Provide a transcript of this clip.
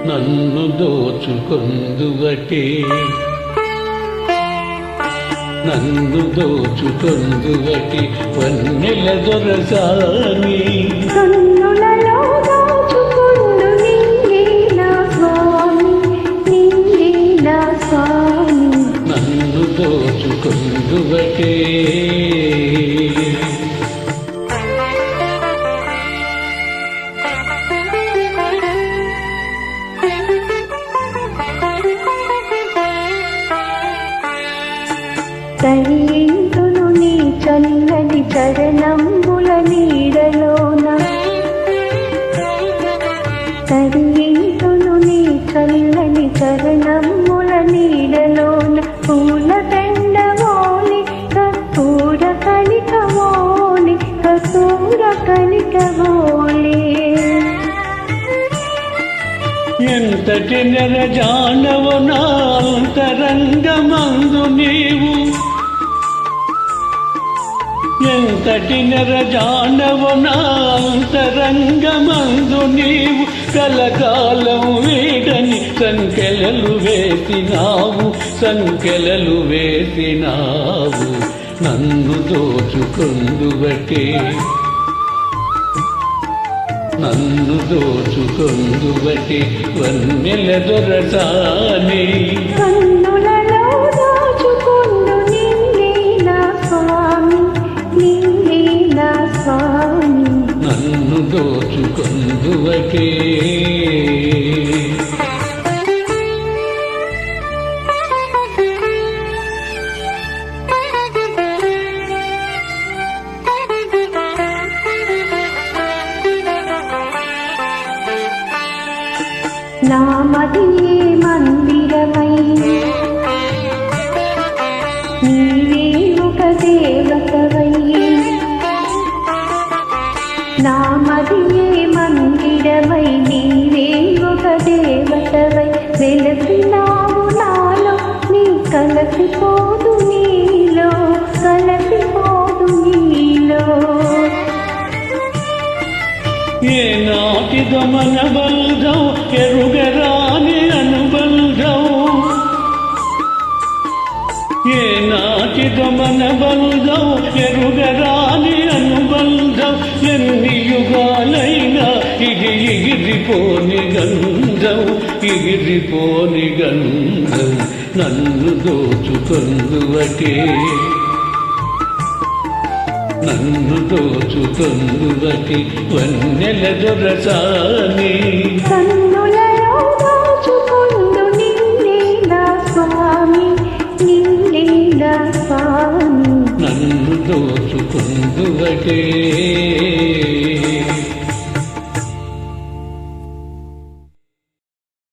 నన్ను దోచుకొందువటే నన్ను దోచుకొందువటి వన్నెల దొరసాని కన్నులలో దాచుకొందు నిన్నే నా స్వామి నిన్నే నా స్వామి నన్ను దోచుకొందువటే తరింతును నీ చల్లని చరణంబుల నీడలోన తరింతును నీ చల్లని చరణంబుల నీడలోన పూల దండవోని కర్పూర కణికవోని కర్పూర కణికవోని ఎంతటి నెరజానవు నా అంతరంగమందు నీవు ఎంతటి నెరజానవు నా అంతరంగమందు నీవు కలకాలం వీడని సంకెలలు వేసినావు సంకెలలు వేసినావు నన్ను దోచుకొందువటే నన్ను దోచుకొందువటి వన్నెల దొరసాని కన్నులలో దాచుకొందు నిన్నే నా స్వామి నిన్నే నా స్వామి నన్ను దోచుకొందువటే నామదియే మందిరమై నీవే ఒక దేవతవై నామదియే మందిరమై నీవే ఒక దేవతవై వెలసినావు నాలో నీ కలసిపోదు నీలో కలసిపోదు నీలో ఏ నాటిదో మన బల్ధం ఎరుగరాని అనుబంధం ఏ నాటిదో మన బల్ధం ఎరుగరాని అనుబంధం ఎన్ని యుగాలైనా ఎగిరిపోని గంధం ఎగిరిపోని గంధం నన్ను దోచుకొందువటే నన్ను దోచుకొందువటి వన్నెల దొరసాని కన్నులలో దాచుకొందు నిన్నే నా స్వామి నిన్నే నా స్వామి నన్ను దోచుకొందువటే